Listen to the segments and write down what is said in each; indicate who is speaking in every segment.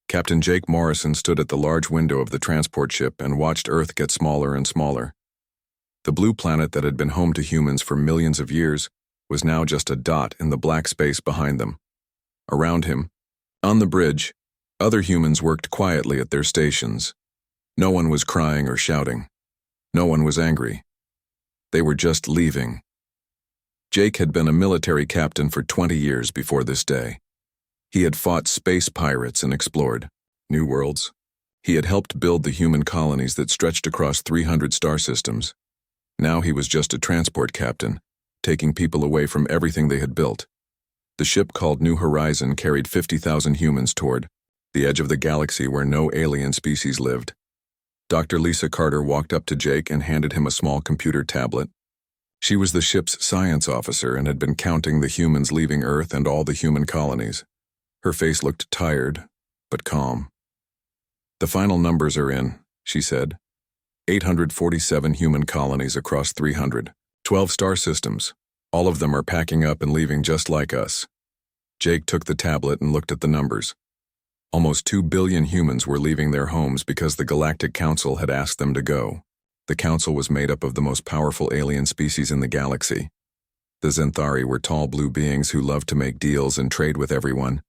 Speaker 1: Captain Jake Morrison stood at the large window of the transport ship and watched Earth get smaller and smaller. The blue planet that had been home to humans for millions of years was now just a dot in the black space behind them. Around him, on the bridge, other humans worked quietly at their stations. No one was crying or shouting. No one was angry. They were just leaving. Jake had been a military captain for 20 years before this day. He had fought space pirates and explored new worlds. He had helped build the human colonies that stretched across 300 star systems. Now he was just a transport captain, taking people away from everything they had built. The ship called New Horizon carried 50,000 humans toward the edge of the galaxy where no alien species lived. Dr. Lisa Carter walked up to Jake and handed him a small computer tablet. She was the ship's science officer and had been counting the humans leaving Earth and all the human colonies. Her face looked tired, but calm. "The final numbers are in," she said. 847 human colonies across 312 star systems. All of them are packing up and leaving just like us. Jake took the tablet and looked at the numbers. Almost 2 billion humans were leaving their homes because the Galactic Council had asked them to go. The council was made up of the most powerful alien species in the galaxy. The Xanthari were tall blue beings who loved to make deals and trade with everyone.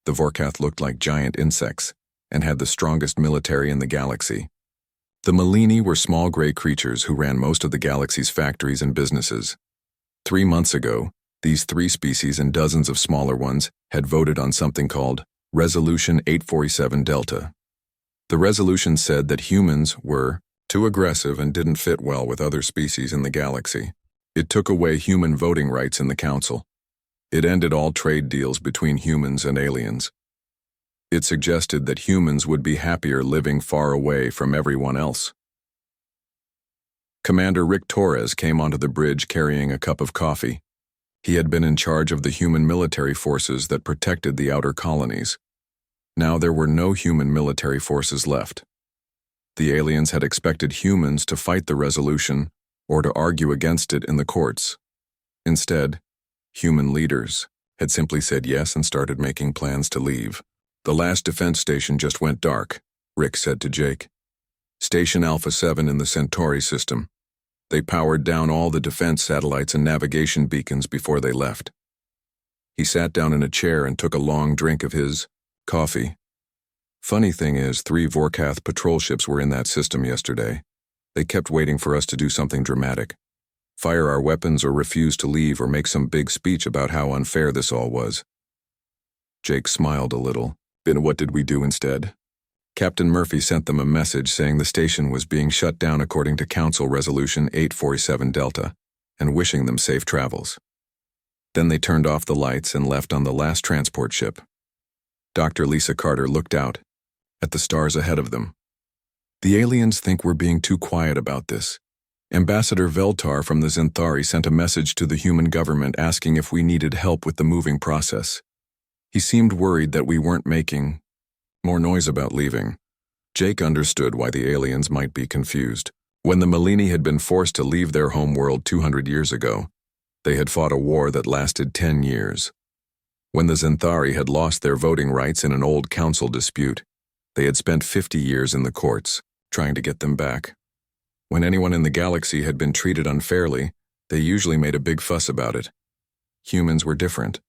Speaker 1: The Vorkath looked like giant insects and had the strongest military in the galaxy. The Melini were small gray creatures who ran most of the galaxy's factories and businesses. 3 months ago, these three species and dozens of smaller ones had voted on something called Resolution 847 Delta. The resolution said that humans were too aggressive and didn't fit well with other species in the galaxy. It took away human voting rights in the council. It ended all trade deals between humans and aliens. It suggested that humans would be happier living far away from everyone else. Commander Rick Torres came onto the bridge carrying a cup of coffee. He had been in charge of the human military forces that protected the outer colonies. Now there were no human military forces left. The aliens had expected humans to fight the resolution or to argue against it in the courts. Instead, human leaders had simply said yes and started making plans to leave. "The last defense station just went dark," Rick said to Jake. "Station Alpha 7 in the Centauri system. They powered down all the defense satellites and navigation beacons before they left." He sat down in a chair and took a long drink of his coffee. "Funny thing is, 3 Vorkath patrol ships were in that system yesterday. They kept waiting for us to do something dramatic. Fire our weapons or refuse to leave or make some big speech about how unfair this all was." Jake smiled a little. "And what did we do instead?" Captain Murphy sent them a message saying the station was being shut down according to Council Resolution 847 Delta, and wishing them safe travels. Then they turned off the lights and left on the last transport ship. Dr. Lisa Carter looked out at the stars ahead of them. "The aliens think we're being too quiet about this. Ambassador Veltar from the Xanthari sent a message to the human government asking if we needed help with the moving process. He seemed worried that we weren't making more noise about leaving." Jake understood why the aliens might be confused. When the Melini had been forced to leave their home world 200 years ago, they had fought a war that lasted 10 years. When the Xanthari had lost their voting rights in an old council dispute, they had spent 50 years in the courts, trying to get them back. When anyone in the galaxy had been treated unfairly, they usually made a big fuss about it. Humans were different.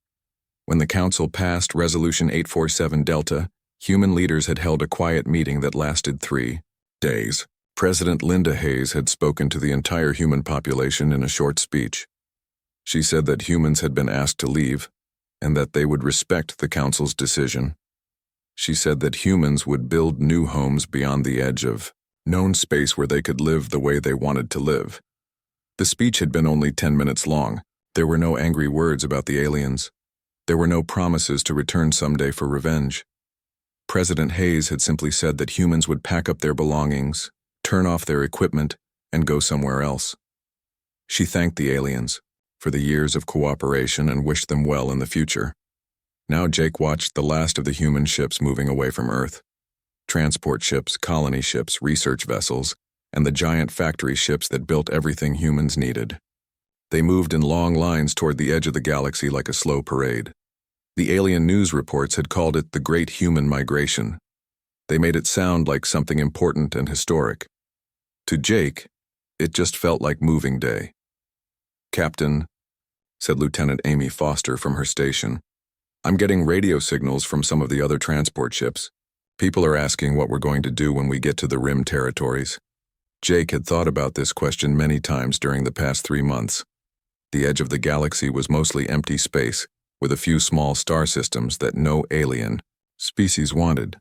Speaker 1: When the council passed Resolution 847 Delta, human leaders had held a quiet meeting that lasted 3 days. President Linda Hayes had spoken to the entire human population in a short speech. She said that humans had been asked to leave, and that they would respect the council's decision. She said that humans would build new homes beyond the edge of known space where they could live the way they wanted to live. The speech had been only 10 minutes long. There were no angry words about the aliens. There were no promises to return someday for revenge. President Hayes had simply said that humans would pack up their belongings, turn off their equipment, and go somewhere else. She thanked the aliens for the years of cooperation and wished them well in the future. Now Jake watched the last of the human ships moving away from Earth. Transport ships, colony ships, research vessels, and the giant factory ships that built everything humans needed. They moved in long lines toward the edge of the galaxy like a slow parade. The alien news reports had called it the Great Human Migration. They made it sound like something important and historic. To Jake, it just felt like moving day. "Captain," said Lieutenant Amy Foster from her station, "I'm getting radio signals from some of the other transport ships. People are asking what we're going to do when we get to the Rim territories." Jake had thought about this question many times during the past 3 months. The edge of the galaxy was mostly empty space, with a few small star systems that no alien species wanted.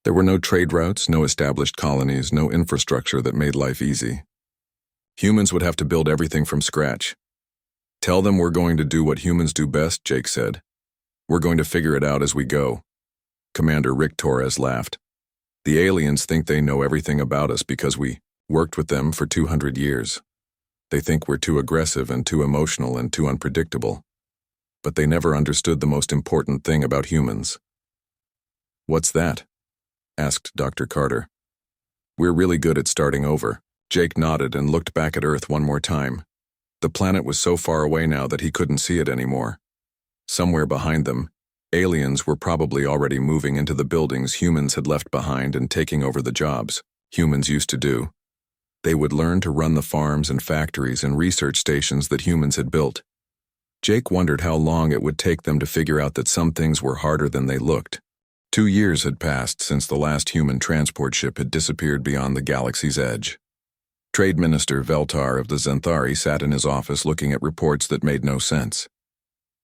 Speaker 1: There were no trade routes, no established colonies, no infrastructure that made life easy. Humans would have to build everything from scratch. "Tell them we're going to do what humans do best," Jake said. "We're going to figure it out as we go." Commander Rick Torres laughed. "The aliens think they know everything about us because we worked with them for 200 years. They think we're too aggressive and too emotional and too unpredictable. But they never understood the most important thing about humans." "What's that?" asked Dr. Carter. "We're really good at starting over." Jake nodded and looked back at Earth one more time. The planet was so far away now that he couldn't see it anymore. Somewhere behind them, aliens were probably already moving into the buildings humans had left behind and taking over the jobs humans used to do. They would learn to run the farms and factories and research stations that humans had built. Jake wondered how long it would take them to figure out that some things were harder than they looked. 2 years had passed since the last human transport ship had disappeared beyond the galaxy's edge. Trade Minister Veltar of the Zenthari sat in his office looking at reports that made no sense.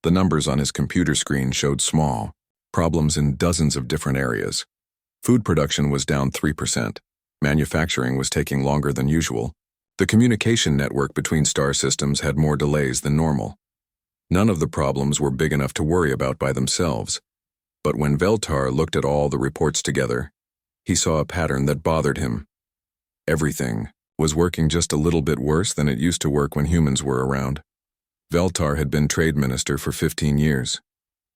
Speaker 1: The numbers on his computer screen showed small problems in dozens of different areas. Food production was down 3%. Manufacturing was taking longer than usual. The communication network between star systems had more delays than normal. None of the problems were big enough to worry about by themselves. But when Veltar looked at all the reports together, he saw a pattern that bothered him. Everything was working just a little bit worse than it used to work when humans were around. Veltar had been trade minister for 15 years.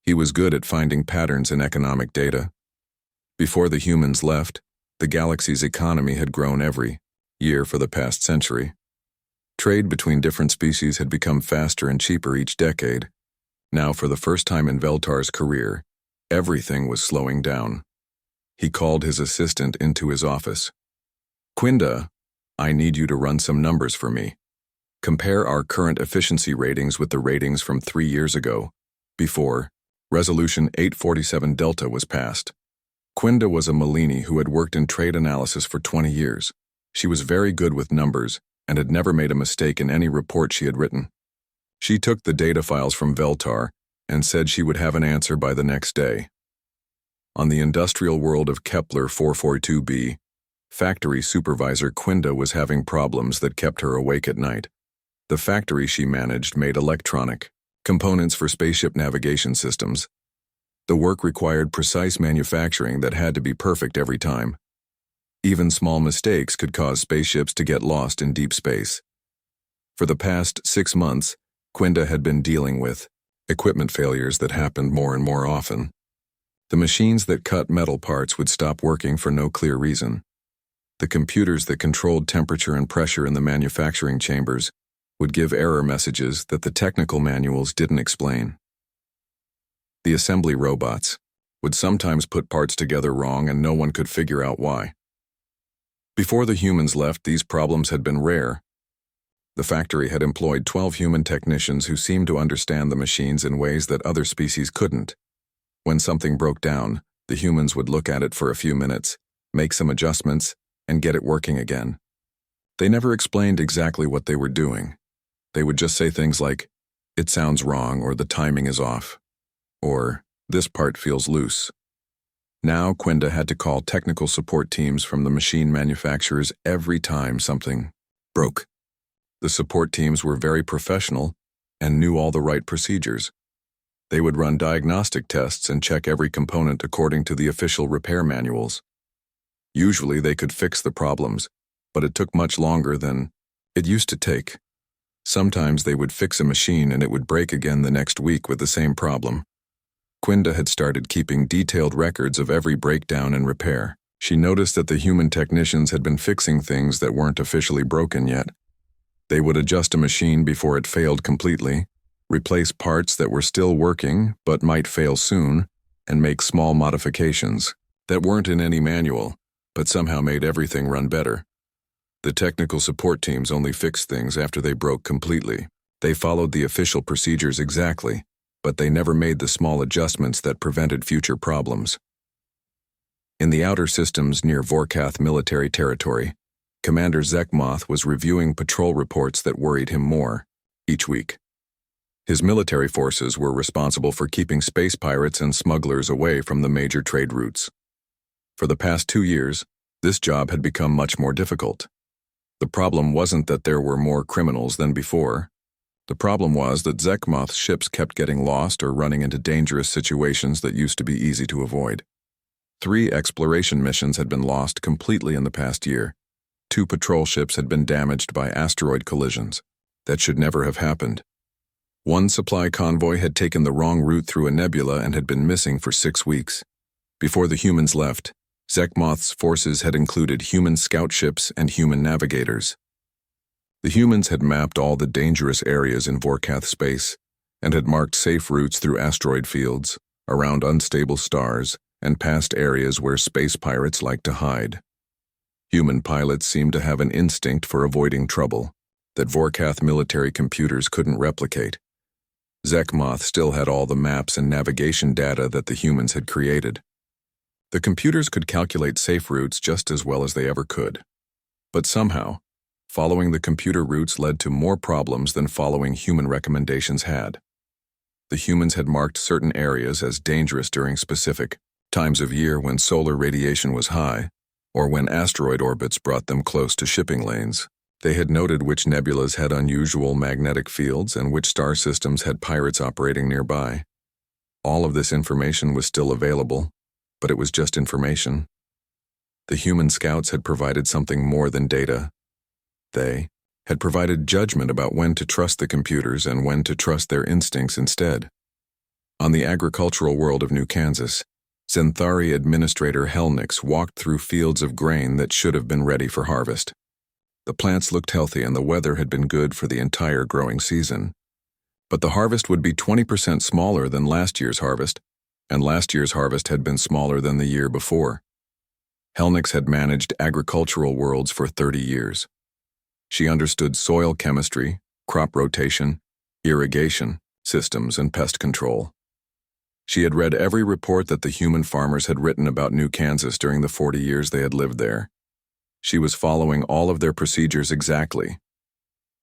Speaker 1: He was good at finding patterns in economic data. Before the humans left, the galaxy's economy had grown every year for the past century. Trade between different species had become faster and cheaper each decade. Now, for the first time in Veltar's career, everything was slowing down. He called his assistant into his office. "Quinda, I need you to run some numbers for me. Compare our current efficiency ratings with the ratings from 3 years ago, before Resolution 847 Delta was passed." Quinda was a Malini who had worked in trade analysis for 20 years. She was very good with numbers and had never made a mistake in any report she had written. She took the data files from Veltar and said she would have an answer by the next day. On the industrial world of Kepler 442b, factory supervisor Quinda was having problems that kept her awake at night. The factory she managed made electronic components for spaceship navigation systems. The work required precise manufacturing that had to be perfect every time. Even small mistakes could cause spaceships to get lost in deep space. For the past 6 months, Quinda had been dealing with equipment failures that happened more and more often. The machines that cut metal parts would stop working for no clear reason. The computers that controlled temperature and pressure in the manufacturing chambers would give error messages that the technical manuals didn't explain. The assembly robots would sometimes put parts together wrong and no one could figure out why. Before the humans left, these problems had been rare. The factory had employed 12 human technicians who seemed to understand the machines in ways that other species couldn't. When something broke down, the humans would look at it for a few minutes, make some adjustments, and get it working again. They never explained exactly what they were doing. They would just say things like, "It sounds wrong," or "The timing is off," or "This part feels loose." Now Quinda had to call technical support teams from the machine manufacturers every time something broke. The support teams were very professional and knew all the right procedures. They would run diagnostic tests and check every component according to the official repair manuals. Usually they could fix the problems, but it took much longer than it used to take. Sometimes they would fix a machine and it would break again the next week with the same problem. Quinda had started keeping detailed records of every breakdown and repair. She noticed that the human technicians had been fixing things that weren't officially broken yet. They would adjust a machine before it failed completely, replace parts that were still working but might fail soon, and make small modifications that weren't in any manual, but somehow made everything run better. The technical support teams only fixed things after they broke completely. They followed the official procedures exactly, but they never made the small adjustments that prevented future problems. In the outer systems near Vorkath military territory, Commander Zekmoth was reviewing patrol reports that worried him more each week. His military forces were responsible for keeping space pirates and smugglers away from the major trade routes. For the past 2 years, this job had become much more difficult. The problem wasn't that there were more criminals than before. The problem was that Zekmoth's ships kept getting lost or running into dangerous situations that used to be easy to avoid. 3 exploration missions had been lost completely in the past year. 2 patrol ships had been damaged by asteroid collisions. That should never have happened. 1 supply convoy had taken the wrong route through a nebula and had been missing for 6 weeks. Before the humans left, Zekmoth's forces had included human scout ships and human navigators. The humans had mapped all the dangerous areas in Vorkath space and had marked safe routes through asteroid fields, around unstable stars, and past areas where space pirates like to hide. Human pilots seemed to have an instinct for avoiding trouble that Vorkath military computers couldn't replicate. Zekmoth still had all the maps and navigation data that the humans had created. The computers could calculate safe routes just as well as they ever could. But somehow, following the computer routes led to more problems than following human recommendations had. The humans had marked certain areas as dangerous during specific times of year when solar radiation was high, or when asteroid orbits brought them close to shipping lanes. They had noted which nebulas had unusual magnetic fields and which star systems had pirates operating nearby. All of this information was still available, but it was just information. The human scouts had provided something more than data. They had provided judgment about when to trust the computers and when to trust their instincts instead. On the agricultural world of New Kansas, Zenthari Administrator Helnix walked through fields of grain that should have been ready for harvest. The plants looked healthy and the weather had been good for the entire growing season. But the harvest would be 20% smaller than last year's harvest, and last year's harvest had been smaller than the year before. Helnix had managed agricultural worlds for 30 years. She understood soil chemistry, crop rotation, irrigation systems, and pest control. She had read every report that the human farmers had written about New Kansas during the 40 years they had lived there. She was following all of their procedures exactly.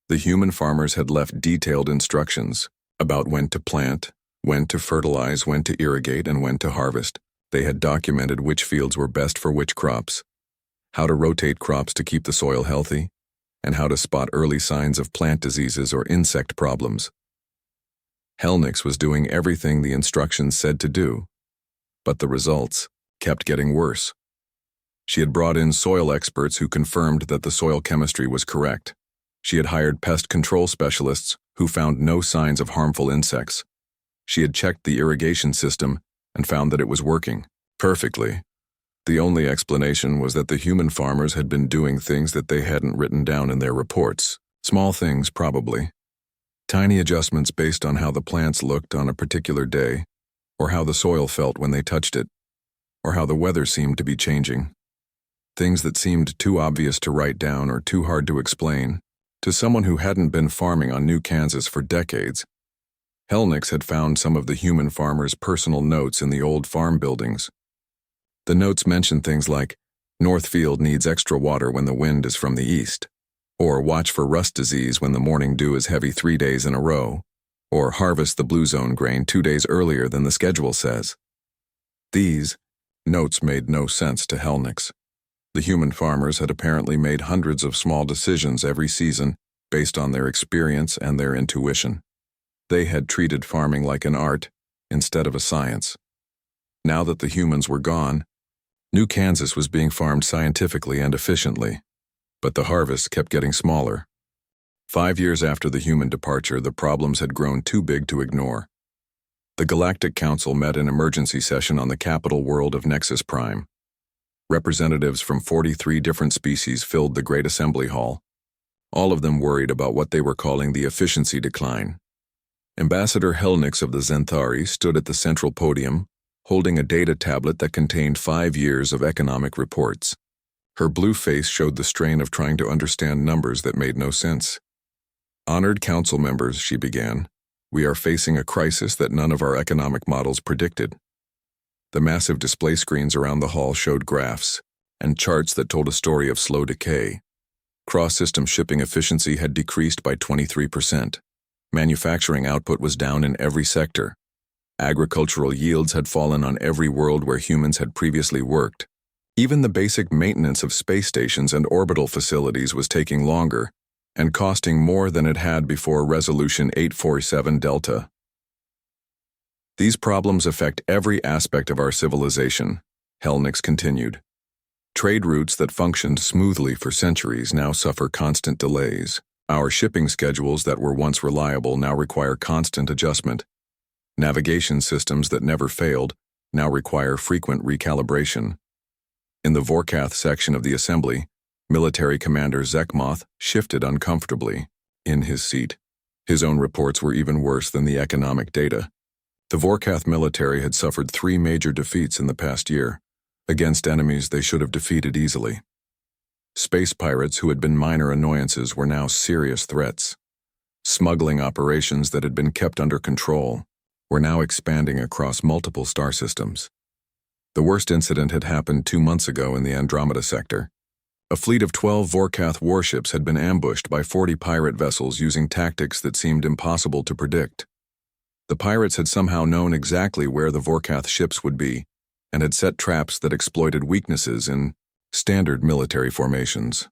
Speaker 1: The human farmers had left detailed instructions about when to plant, when to fertilize, when to irrigate, and when to harvest. They had documented which fields were best for which crops, how to rotate crops to keep the soil healthy, and how to spot early signs of plant diseases or insect problems. Helnix was doing everything the instructions said to do, but the results kept getting worse. She had brought in soil experts who confirmed that the soil chemistry was correct. She had hired pest control specialists who found no signs of harmful insects. She had checked the irrigation system and found that it was working perfectly. The only explanation was that the human farmers had been doing things that they hadn't written down in their reports. Small things, probably. Tiny adjustments based on how the plants looked on a particular day, or how the soil felt when they touched it, or how the weather seemed to be changing. Things that seemed too obvious to write down or too hard to explain to someone who hadn't been farming on New Kansas for decades. Helnix had found some of the human farmers' personal notes in the old farm buildings. The notes mentioned things like, "North Field needs extra water when the wind is from the east," or "Watch for rust disease when the morning dew is heavy 3 days in a row," or "Harvest the blue zone grain 2 days earlier than the schedule says." These notes made no sense to Helnix. The human farmers had apparently made hundreds of small decisions every season based on their experience and their intuition. They had treated farming like an art instead of a science. Now that the humans were gone, New Kansas was being farmed scientifically and efficiently, but the harvest kept getting smaller. 5 years after the human departure, the problems had grown too big to ignore. The Galactic Council met in emergency session on the capital world of Nexus Prime. Representatives from 43 different species filled the Great Assembly Hall, all of them worried about what they were calling the efficiency decline. Ambassador Helnix of the Zenthari stood at the central podium, holding a data tablet that contained 5 years of economic reports. Her blue face showed the strain of trying to understand numbers that made no sense. "Honored council members," she began, "we are facing a crisis that none of our economic models predicted." The massive display screens around the hall showed graphs and charts that told a story of slow decay. Cross-system shipping efficiency had decreased by 23%. Manufacturing output was down in every sector. Agricultural yields had fallen on every world where humans had previously worked. Even the basic maintenance of space stations and orbital facilities was taking longer and costing more than it had before Resolution 847 Delta. "These problems affect every aspect of our civilization," Helnix continued. "Trade routes that functioned smoothly for centuries now suffer constant delays. Our shipping schedules that were once reliable now require constant adjustment. Navigation systems that never failed now require frequent recalibration." In the Vorkath section of the assembly, Military Commander Zekmoth shifted uncomfortably in his seat. His own reports were even worse than the economic data. The Vorkath military had suffered 3 major defeats in the past year, against enemies they should have defeated easily. Space pirates who had been minor annoyances were now serious threats. Smuggling operations that had been kept under control were now expanding across multiple star systems. The worst incident had happened 2 months ago in the Andromeda sector. A fleet of 12 Vorkath warships had been ambushed by 40 pirate vessels using tactics that seemed impossible to predict. The pirates had somehow known exactly where the Vorkath ships would be and had set traps that exploited weaknesses in standard military formations.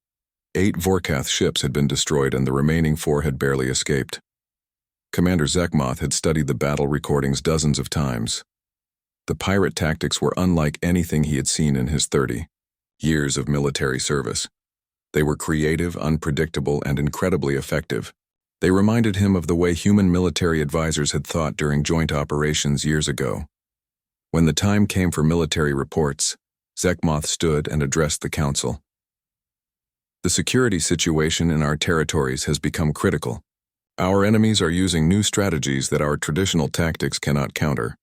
Speaker 1: 8 Vorkath ships had been destroyed and the remaining 4 had barely escaped. Commander Zekmoth had studied the battle recordings dozens of times. The pirate tactics were unlike anything he had seen in his 30 years of military service. They were creative, unpredictable, and incredibly effective. They reminded him of the way human military advisors had thought during joint operations years ago. When the time came for military reports, Zekmoth stood and addressed the council. "The security situation in our territories has become critical. Our enemies are using new strategies that our traditional tactics cannot counter.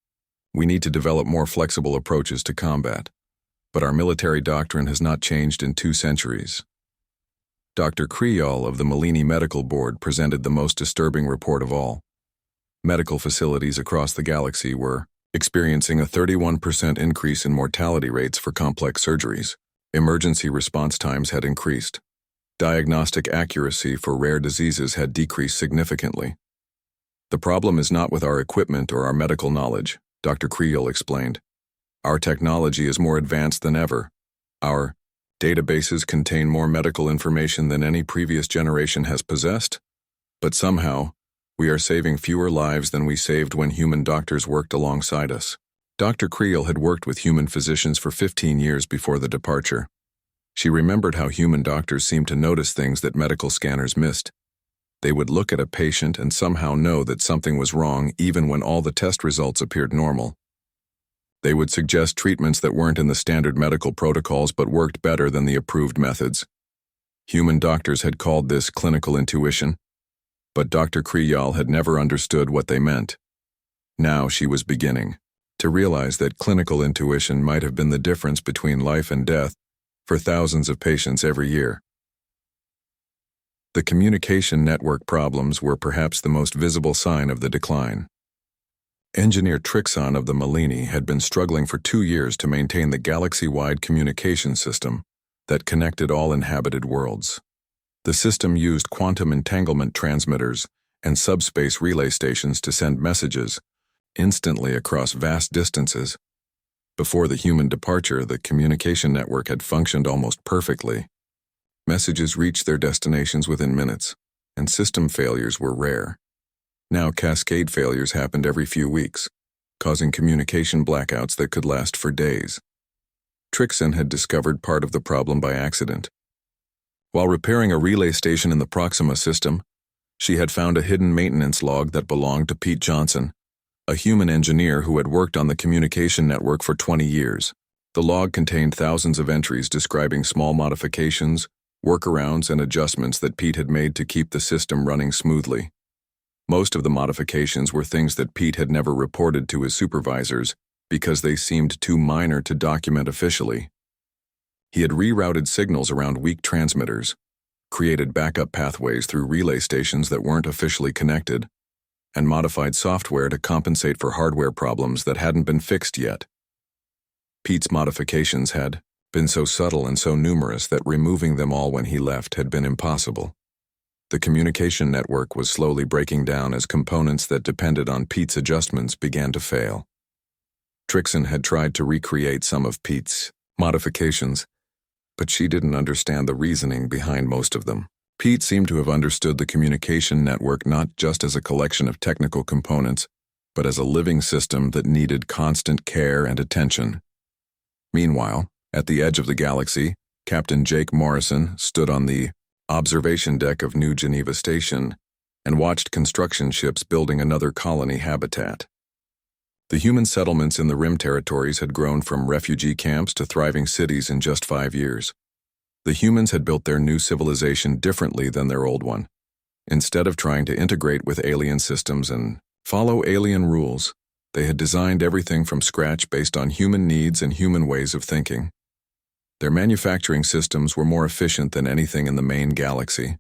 Speaker 1: We need to develop more flexible approaches to combat. But our military doctrine has not changed in 2 centuries. Dr. Kriol of the Malini Medical Board presented the most disturbing report of all. Medical facilities across the galaxy were experiencing a 31% increase in mortality rates for complex surgeries. Emergency response times had increased. Diagnostic accuracy for rare diseases had decreased significantly. "The problem is not with our equipment or our medical knowledge," Dr. Kriol explained. "Our technology is more advanced than ever. Our databases contain more medical information than any previous generation has possessed, but somehow, we are saving fewer lives than we saved when human doctors worked alongside us." Dr. Kriol had worked with human physicians for 15 years before the departure. She remembered how human doctors seemed to notice things that medical scanners missed. They would look at a patient and somehow know that something was wrong even when all the test results appeared normal. They would suggest treatments that weren't in the standard medical protocols but worked better than the approved methods. Human doctors had called this clinical intuition, but Dr. Kriol had never understood what they meant. Now she was beginning to realize that clinical intuition might have been the difference between life and death for thousands of patients every year. The communication network problems were perhaps the most visible sign of the decline. Engineer Trixon of the Malini had been struggling for 2 years to maintain the galaxy-wide communication system that connected all inhabited worlds. The system used quantum entanglement transmitters and subspace relay stations to send messages instantly across vast distances. Before the human departure, the communication network had functioned almost perfectly. Messages reached their destinations within minutes, and system failures were rare. Now cascade failures happened every few weeks, causing communication blackouts that could last for days. Trixon had discovered part of the problem by accident. While repairing a relay station in the Proxima system, she had found a hidden maintenance log that belonged to Pete Johnson, a human engineer who had worked on the communication network for 20 years. The log contained thousands of entries describing small modifications, workarounds, and adjustments that Pete had made to keep the system running smoothly. Most of the modifications were things that Pete had never reported to his supervisors because they seemed too minor to document officially. He had rerouted signals around weak transmitters, created backup pathways through relay stations that weren't officially connected, and modified software to compensate for hardware problems that hadn't been fixed yet. Pete's modifications had been so subtle and so numerous that removing them all when he left had been impossible. The communication network was slowly breaking down as components that depended on Pete's adjustments began to fail. Trixon had tried to recreate some of Pete's modifications, but she didn't understand the reasoning behind most of them. Pete seemed to have understood the communication network not just as a collection of technical components, but as a living system that needed constant care and attention. Meanwhile, at the edge of the galaxy, Captain Jake Morrison stood on the observation deck of New Geneva Station and watched construction ships building another colony habitat. The human settlements in the Rim territories had grown from refugee camps to thriving cities in just 5 years. The humans had built their new civilization differently than their old one. Instead of trying to integrate with alien systems and follow alien rules, they had designed everything from scratch based on human needs and human ways of thinking. Their manufacturing systems were more efficient than anything in the main galaxy.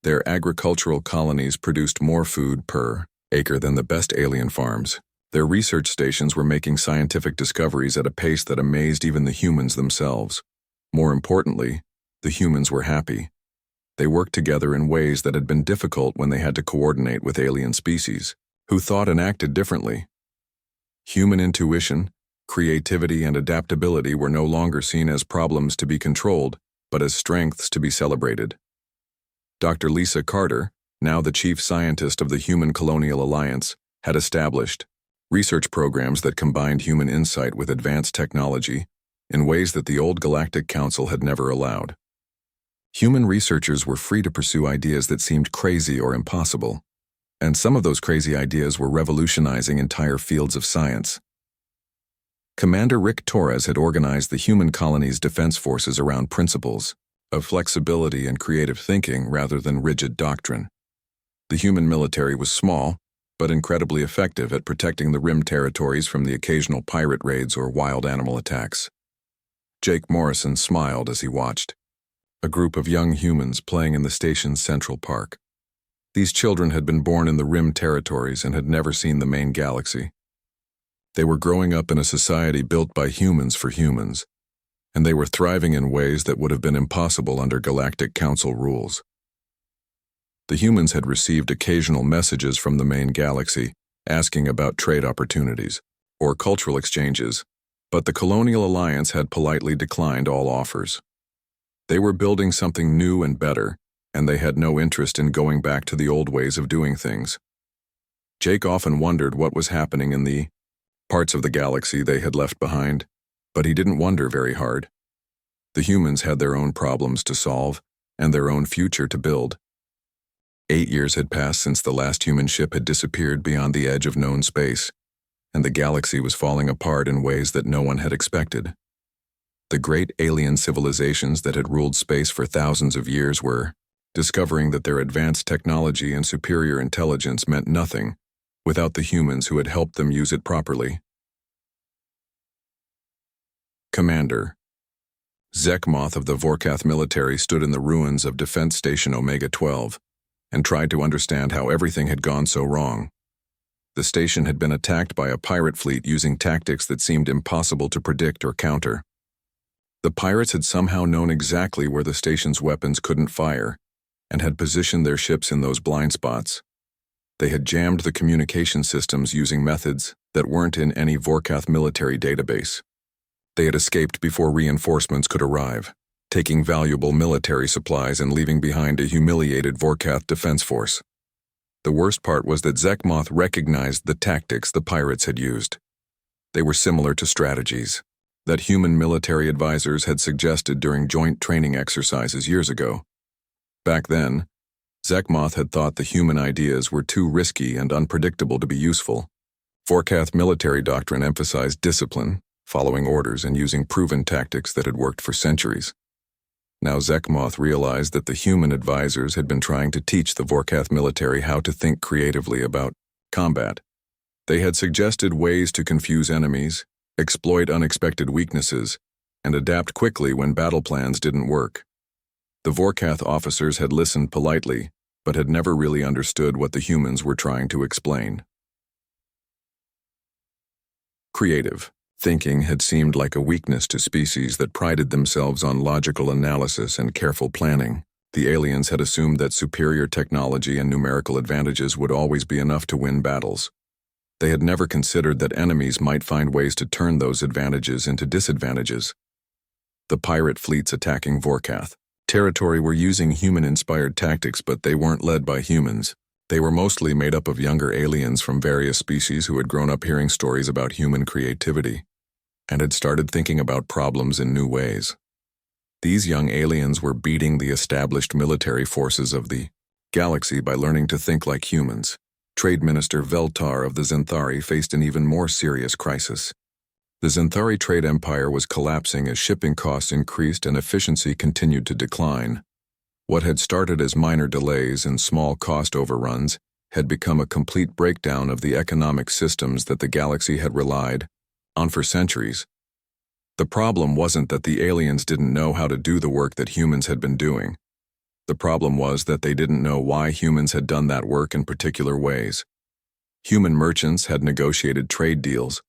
Speaker 1: Their agricultural colonies produced more food per acre than the best alien farms. Their research stations were making scientific discoveries at a pace that amazed even the humans themselves. More importantly, the humans were happy. They worked together in ways that had been difficult when they had to coordinate with alien species, who thought and acted differently. Human intuition, creativity, and adaptability were no longer seen as problems to be controlled, but as strengths to be celebrated. Dr. Lisa Carter, now the chief scientist of the Human Colonial Alliance, had established research programs that combined human insight with advanced technology in ways that the old Galactic Council had never allowed. Human researchers were free to pursue ideas that seemed crazy or impossible, and some of those crazy ideas were revolutionizing entire fields of science. Commander Rick Torres had organized the human colony's defense forces around principles of flexibility and creative thinking rather than rigid doctrine. The human military was small, but incredibly effective at protecting the Rim territories from the occasional pirate raids or wild animal attacks. Jake Morrison smiled as he watched a group of young humans playing in the station's central park. These children had been born in the Rim territories and had never seen the main galaxy. They were growing up in a society built by humans for humans, and they were thriving in ways that would have been impossible under Galactic Council rules. The humans had received occasional messages from the main galaxy asking about trade opportunities or cultural exchanges, but the Colonial Alliance had politely declined all offers. They were building something new and better, and they had no interest in going back to the old ways of doing things. Jake often wondered what was happening in the parts of the galaxy they had left behind, but he didn't wonder very hard. The humans had their own problems to solve and their own future to build. 8 years had passed since the last human ship had disappeared beyond the edge of known space, and the galaxy was falling apart in ways that no one had expected. The great alien civilizations that had ruled space for thousands of years were discovering that their advanced technology and superior intelligence meant nothing without the humans who had helped them use it properly. Commander Zekmoth of the Vorkath military stood in the ruins of Defense Station Omega-12 and tried to understand how everything had gone so wrong. The station had been attacked by a pirate fleet using tactics that seemed impossible to predict or counter. The pirates had somehow known exactly where the station's weapons couldn't fire and had positioned their ships in those blind spots. They had jammed the communication systems using methods that weren't in any Vorkath military database. They had escaped before reinforcements could arrive, taking valuable military supplies and leaving behind a humiliated Vorkath defense force. The worst part was that Zekmoth recognized the tactics the pirates had used. They were similar to strategies that human military advisors had suggested during joint training exercises years ago. Back then, Zekmoth had thought the human ideas were too risky and unpredictable to be useful. Vorkath military doctrine emphasized discipline, following orders, and using proven tactics that had worked for centuries. Now Zekmoth realized that the human advisors had been trying to teach the Vorkath military how to think creatively about combat. They had suggested ways to confuse enemies, exploit unexpected weaknesses, and adapt quickly when battle plans didn't work. The Vorkath officers had listened politely, but had never really understood what the humans were trying to explain. Creative thinking had seemed like a weakness to species that prided themselves on logical analysis and careful planning. The aliens had assumed that superior technology and numerical advantages would always be enough to win battles. They had never considered that enemies might find ways to turn those advantages into disadvantages. The pirate fleets attacking Vorkath territory were using human-inspired tactics, but they weren't led by humans. They were mostly made up of younger aliens from various species who had grown up hearing stories about human creativity and had started thinking about problems in new ways. These young aliens were beating the established military forces of the galaxy by learning to think like humans. Trade Minister Veltar of the Zenthari faced an even more serious crisis. The Zenthari trade empire was collapsing as shipping costs increased and efficiency continued to decline. What had started as minor delays and small cost overruns had become a complete breakdown of the economic systems that the galaxy had relied on for centuries. The problem wasn't that the aliens didn't know how to do the work that humans had been doing. The problem was that they didn't know why humans had done that work in particular ways. Human merchants had negotiated trade deals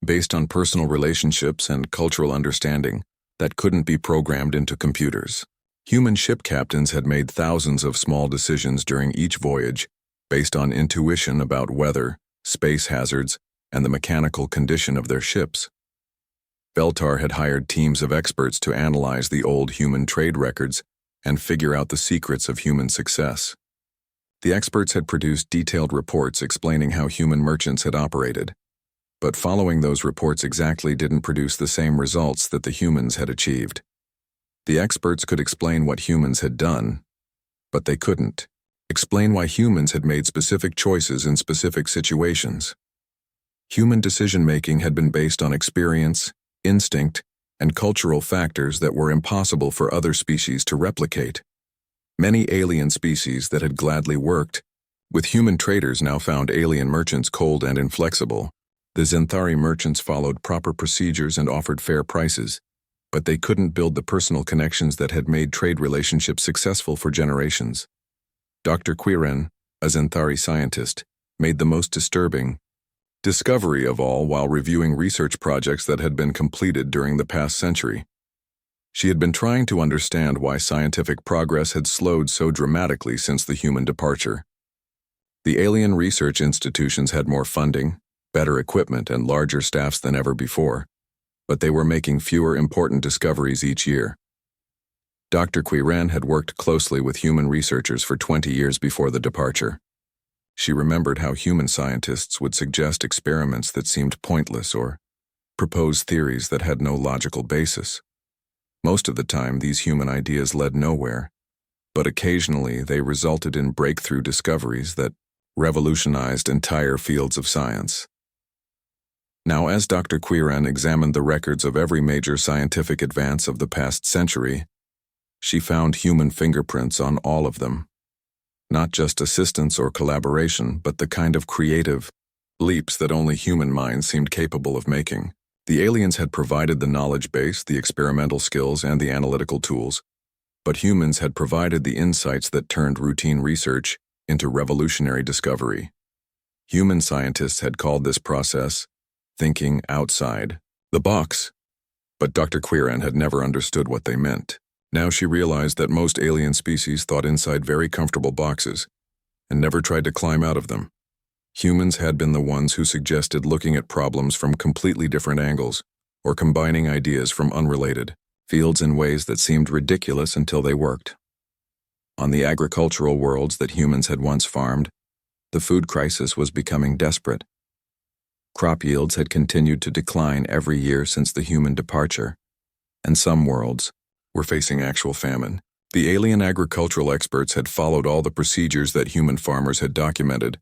Speaker 1: based on personal relationships and cultural understanding that couldn't be programmed into computers. Human ship captains had made thousands of small decisions during each voyage based on intuition about weather, space hazards, and the mechanical condition of their ships. Veltar had hired teams of experts to analyze the old human trade records and figure out the secrets of human success. The experts had produced detailed reports explaining how human merchants had operated, but following those reports exactly didn't produce the same results that the humans had achieved. The experts could explain what humans had done, but they couldn't explain why humans had made specific choices in specific situations. Human decision-making had been based on experience, instinct, and cultural factors that were impossible for other species to replicate. Many alien species that had gladly worked with human traders now found alien merchants cold and inflexible. The Zenthari merchants followed proper procedures and offered fair prices, but they couldn't build the personal connections that had made trade relationships successful for generations. Dr. Quiren, a Zenthari scientist, made the most disturbing discovery of all while reviewing research projects that had been completed during the past century. She had been trying to understand why scientific progress had slowed so dramatically since the human departure. The alien research institutions had more funding, better equipment, and larger staffs than ever before, but they were making fewer important discoveries each year. Dr. Quiren had worked closely with human researchers for 20 years before the departure. She remembered how human scientists would suggest experiments that seemed pointless or propose theories that had no logical basis. Most of the time, these human ideas led nowhere, but occasionally they resulted in breakthrough discoveries that revolutionized entire fields of science. Now, as Dr. Quiren examined the records of every major scientific advance of the past century, she found human fingerprints on all of them. Not just assistance or collaboration, but the kind of creative leaps that only human minds seemed capable of making. The aliens had provided the knowledge base, the experimental skills, and the analytical tools, but humans had provided the insights that turned routine research into revolutionary discovery. Human scientists had called this process thinking outside the box, but Dr. Quiren had never understood what they meant. Now she realized that most alien species thought inside very comfortable boxes and never tried to climb out of them. Humans had been the ones who suggested looking at problems from completely different angles or combining ideas from unrelated fields in ways that seemed ridiculous until they worked. On the agricultural worlds that humans had once farmed, the food crisis was becoming desperate. Crop yields had continued to decline every year since the human departure, and some worlds were facing actual famine. The alien agricultural experts had followed all the procedures that human farmers had documented,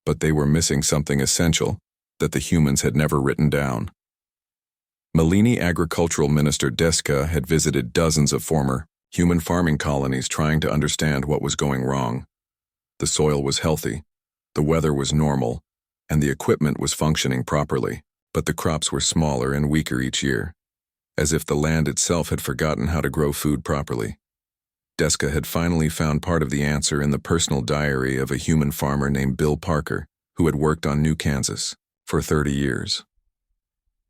Speaker 1: but they were missing something essential that the humans had never written down. Malini Agricultural Minister Deska had visited dozens of former human farming colonies trying to understand what was going wrong. The soil was healthy, the weather was normal, and the equipment was functioning properly, but the crops were smaller and weaker each year, as if the land itself had forgotten how to grow food properly. Deska had finally found part of the answer in the personal diary of a human farmer named Bill Parker, who had worked on New Kansas for 30 years.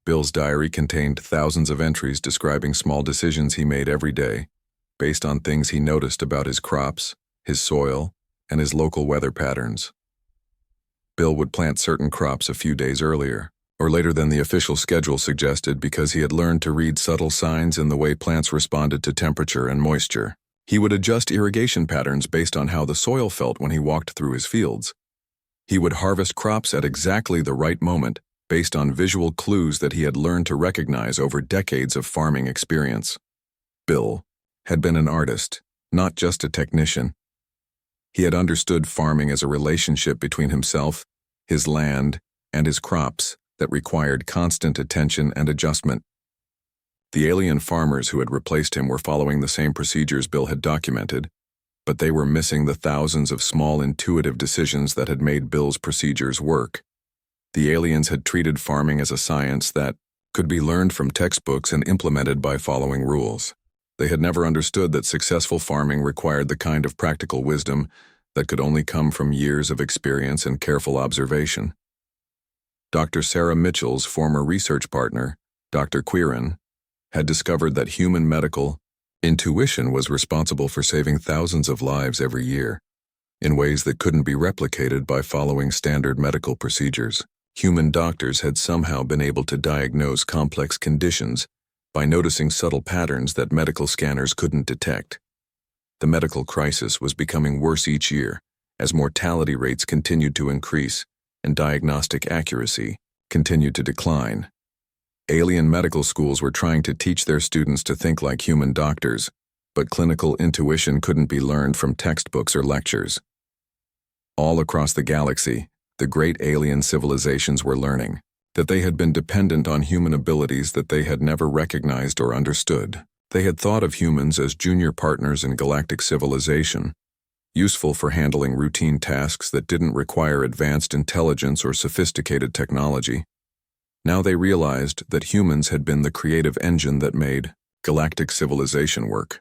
Speaker 1: Bill's diary contained thousands of entries describing small decisions he made every day, based on things he noticed about his crops, his soil, and his local weather patterns. Bill would plant certain crops a few days earlier, or later than the official schedule suggested, because he had learned to read subtle signs in the way plants responded to temperature and moisture. He would adjust irrigation patterns based on how the soil felt when he walked through his fields. He would harvest crops at exactly the right moment, based on visual clues that he had learned to recognize over decades of farming experience. Bill had been an artist, not just a technician. He had understood farming as a relationship between himself, his land, and his crops that required constant attention and adjustment. The alien farmers who had replaced him were following the same procedures Bill had documented, but they were missing the thousands of small intuitive decisions that had made Bill's procedures work. The aliens had treated farming as a science that could be learned from textbooks and implemented by following rules. They had never understood that successful farming required the kind of practical wisdom that could only come from years of experience and careful observation. Dr. Sarah Mitchell's former research partner, Dr. Quirin, had discovered that human medical intuition was responsible for saving thousands of lives every year, in ways that couldn't be replicated by following standard medical procedures. Human doctors had somehow been able to diagnose complex conditions by noticing subtle patterns that medical scanners couldn't detect. The medical crisis was becoming worse each year as mortality rates continued to increase and diagnostic accuracy continued to decline. Alien medical schools were trying to teach their students to think like human doctors, but clinical intuition couldn't be learned from textbooks or lectures. All across the galaxy, the great alien civilizations were learning that they had been dependent on human abilities that they had never recognized or understood. They had thought of humans as junior partners in galactic civilization, useful for handling routine tasks that didn't require advanced intelligence or sophisticated technology. Now they realized that humans had been the creative engine that made galactic civilization work.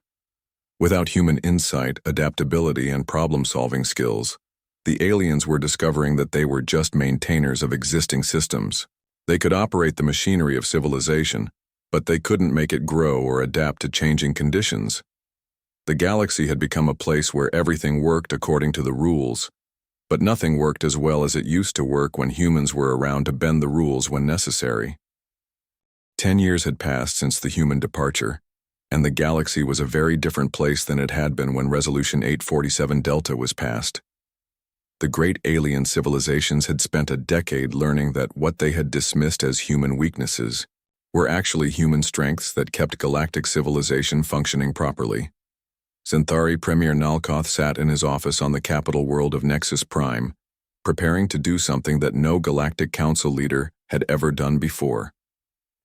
Speaker 1: Without human insight, adaptability, and problem-solving skills, the aliens were discovering that they were just maintainers of existing systems. They could operate the machinery of civilization, but they couldn't make it grow or adapt to changing conditions. The galaxy had become a place where everything worked according to the rules, but nothing worked as well as it used to work when humans were around to bend the rules when necessary. 10 years had passed since the human departure, and the galaxy was a very different place than it had been when Resolution 847 Delta was passed. The great alien civilizations had spent a decade learning that what they had dismissed as human weaknesses were actually human strengths that kept galactic civilization functioning properly. Centauri Premier Nalkoth sat in his office on the capital world of Nexus Prime, preparing to do something that no Galactic Council leader had ever done before.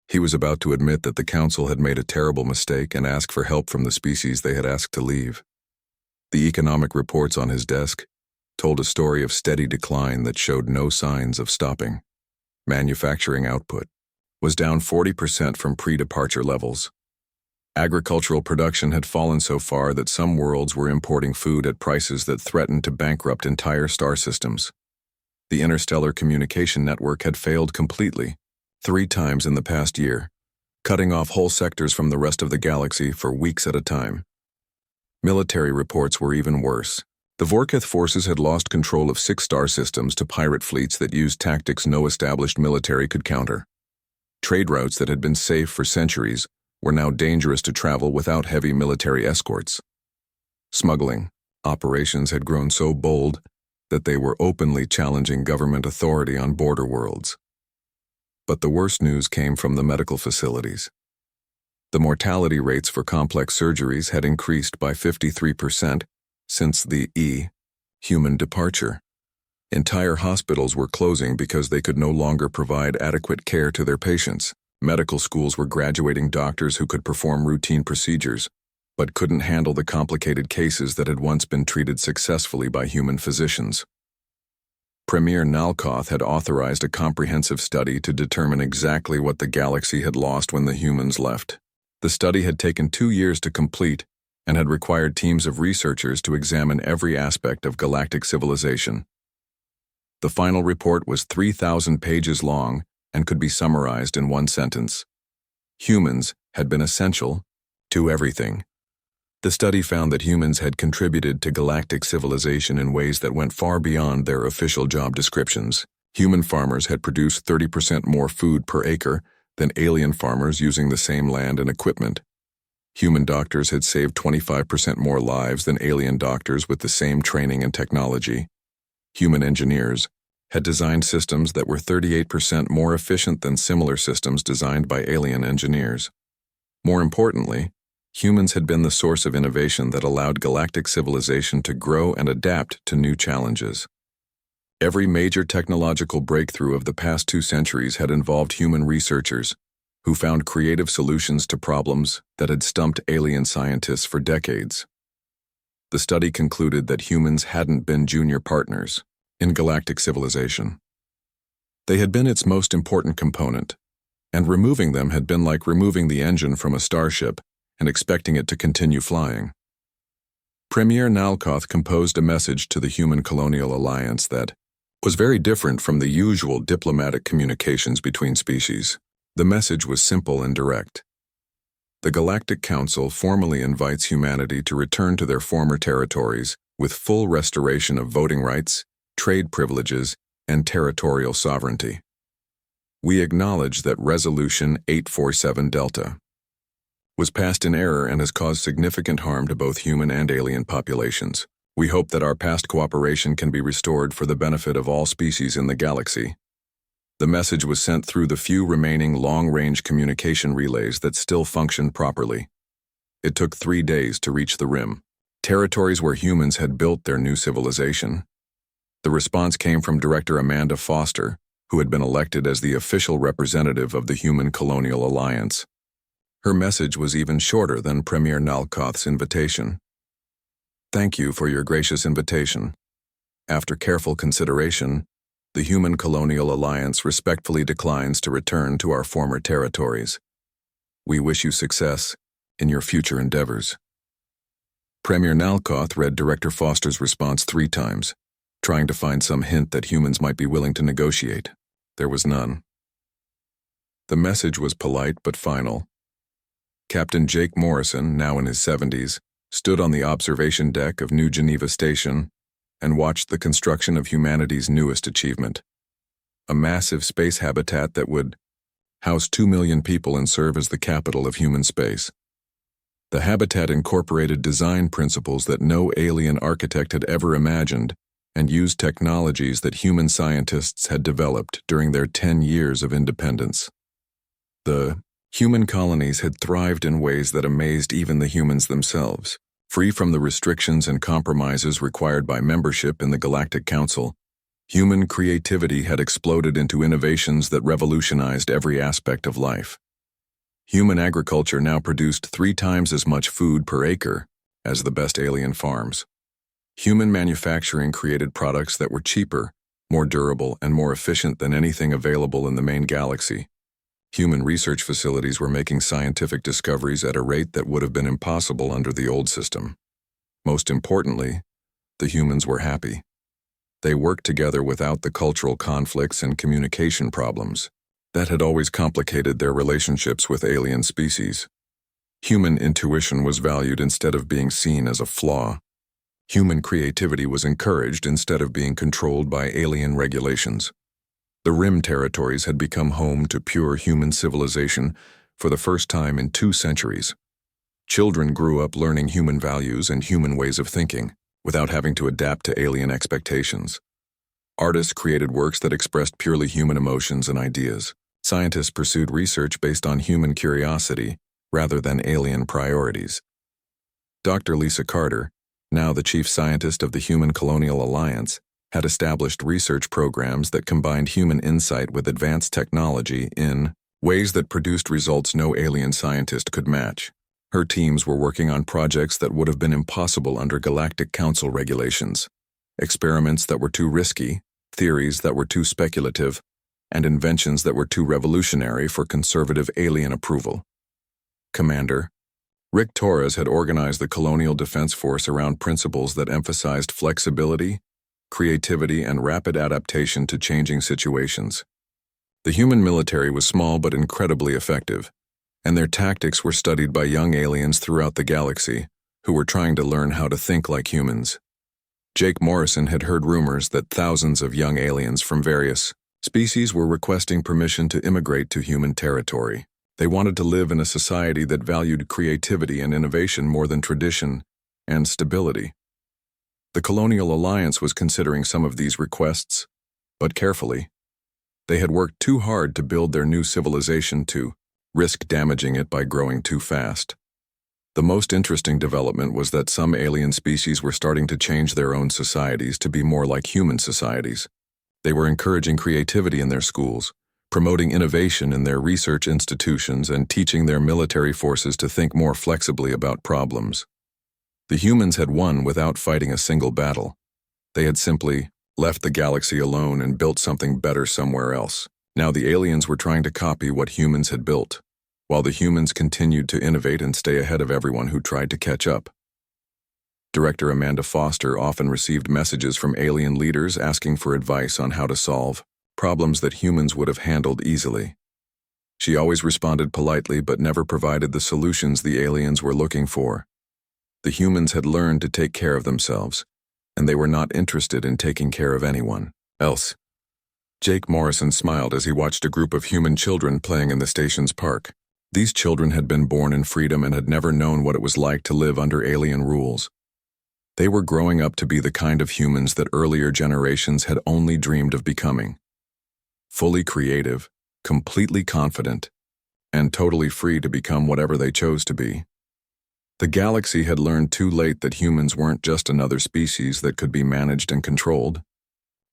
Speaker 1: He was about to admit that the Council had made a terrible mistake and ask for help from the species they had asked to leave. The economic reports on his desk told a story of steady decline that showed no signs of stopping. Manufacturing output was down 40% from pre-departure levels. Agricultural production had fallen so far that some worlds were importing food at prices that threatened to bankrupt entire star systems. The interstellar communication network had failed completely, 3 times in the past year, cutting off whole sectors from the rest of the galaxy for weeks at a time. Military reports were even worse. The Vorketh forces had lost control of 6 star systems to pirate fleets that used tactics no established military could counter. Trade routes that had been safe for centuries were now dangerous to travel without heavy military escorts. Smuggling operations had grown so bold that they were openly challenging government authority on border worlds. But the worst news came from the medical facilities. The mortality rates for complex surgeries had increased by 53% since the human departure. Entire hospitals were closing because they could no longer provide adequate care to their patients. Medical schools were graduating doctors who could perform routine procedures, but couldn't handle the complicated cases that had once been treated successfully by human physicians. Premier Nalkoth had authorized a comprehensive study to determine exactly what the galaxy had lost when the humans left. The study had taken 2 years to complete and had required teams of researchers to examine every aspect of galactic civilization. The final report was 3,000 pages long and could be summarized in one sentence. Humans had been essential to everything. The study found that humans had contributed to galactic civilization in ways that went far beyond their official job descriptions. Human farmers had produced 30% more food per acre than alien farmers using the same land and equipment. Human doctors had saved 25% more lives than alien doctors with the same training and technology. Human engineers had designed systems that were 38% more efficient than similar systems designed by alien engineers. More importantly, humans had been the source of innovation that allowed galactic civilization to grow and adapt to new challenges. Every major technological breakthrough of the past 2 centuries had involved human researchers who found creative solutions to problems that had stumped alien scientists for decades. The study concluded that humans hadn't been junior partners in galactic civilization. They had been its most important component, and removing them had been like removing the engine from a starship and expecting it to continue flying. Premier Nalkoth composed a message to the Human Colonial Alliance that was very different from the usual diplomatic communications between species. The message was simple and direct. The Galactic Council formally invites humanity to return to their former territories with full restoration of voting rights, trade privileges, and territorial sovereignty. We acknowledge that Resolution 847 Delta was passed in error and has caused significant harm to both human and alien populations. We hope that our past cooperation can be restored for the benefit of all species in the galaxy. The message was sent through the few remaining long-range communication relays that still functioned properly. It took 3 days to reach the rim, territories where humans had built their new civilization. The response came from Director Amanda Foster, who had been elected as the official representative of the Human Colonial Alliance. Her message was even shorter than Premier Nalkoth's invitation. Thank you for your gracious invitation. After careful consideration, the Human Colonial Alliance respectfully declines to return to our former territories. We wish you success in your future endeavors. Premier Nalkoth read Director Foster's response 3 times, trying to find some hint that humans might be willing to negotiate. There was none. The message was polite but final. Captain Jake Morrison, now in his 70s, stood on the observation deck of New Geneva Station and watched the construction of humanity's newest achievement, a massive space habitat that would house 2 million people and serve as the capital of human space. The habitat incorporated design principles that no alien architect had ever imagined and used technologies that human scientists had developed during their 10 years of independence. The human colonies had thrived in ways that amazed even the humans themselves. Free from the restrictions and compromises required by membership in the Galactic Council, human creativity had exploded into innovations that revolutionized every aspect of life. Human agriculture now produced 3 times as much food per acre as the best alien farms. Human manufacturing created products that were cheaper, more durable, and more efficient than anything available in the main galaxy. Human research facilities were making scientific discoveries at a rate that would have been impossible under the old system. Most importantly, the humans were happy. They worked together without the cultural conflicts and communication problems that had always complicated their relationships with alien species. Human intuition was valued instead of being seen as a flaw. Human creativity was encouraged instead of being controlled by alien regulations. The Rim territories had become home to pure human civilization for the first time in 2 centuries. Children grew up learning human values and human ways of thinking, without having to adapt to alien expectations. Artists created works that expressed purely human emotions and ideas. Scientists pursued research based on human curiosity rather than alien priorities. Dr. Lisa Carter, now the chief scientist of the Human Colonial Alliance, had established research programs that combined human insight with advanced technology in ways that produced results no alien scientist could match. Her teams were working on projects that would have been impossible under Galactic Council regulations, experiments that were too risky, theories that were too speculative, and inventions that were too revolutionary for conservative alien approval. Commander Rick Torres had organized the Colonial Defense Force around principles that emphasized flexibility, creativity, and rapid adaptation to changing situations. The human military was small but incredibly effective, and their tactics were studied by young aliens throughout the galaxy who were trying to learn how to think like humans. Jake Morrison had heard rumors that thousands of young aliens from various species were requesting permission to immigrate to human territory. They wanted to live in a society that valued creativity and innovation more than tradition and stability. The Colonial Alliance was considering some of these requests, but carefully. They had worked too hard to build their new civilization to risk damaging it by growing too fast. The most interesting development was that some alien species were starting to change their own societies to be more like human societies. They were encouraging creativity in their schools, promoting innovation in their research institutions, and teaching their military forces to think more flexibly about problems. The humans had won without fighting a single battle. They had simply left the galaxy alone and built something better somewhere else. Now the aliens were trying to copy what humans had built, while the humans continued to innovate and stay ahead of everyone who tried to catch up. Director Amanda Foster often received messages from alien leaders asking for advice on how to solve problems that humans would have handled easily. She always responded politely but never provided the solutions the aliens were looking for. The humans had learned to take care of themselves, and they were not interested in taking care of anyone else. Jake Morrison smiled as he watched a group of human children playing in the station's park. These children had been born in freedom and had never known what it was like to live under alien rules. They were growing up to be the kind of humans that earlier generations had only dreamed of becoming. Fully creative, completely confident, and totally free to become whatever they chose to be. The galaxy had learned too late that humans weren't just another species that could be managed and controlled.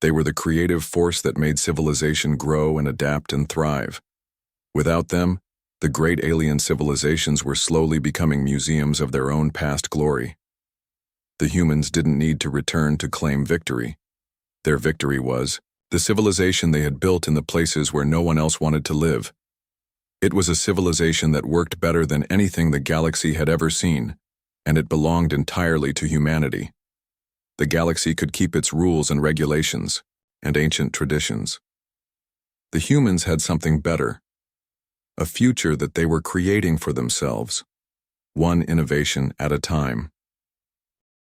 Speaker 1: They were the creative force that made civilization grow and adapt and thrive. Without them, the great alien civilizations were slowly becoming museums of their own past glory. The humans didn't need to return to claim victory. Their victory was the civilization they had built in the places where no one else wanted to live. It was a civilization that worked better than anything the galaxy had ever seen, and it belonged entirely to humanity. The galaxy could keep its rules and regulations, and ancient traditions. The humans had something better, a future that they were creating for themselves, one innovation at a time.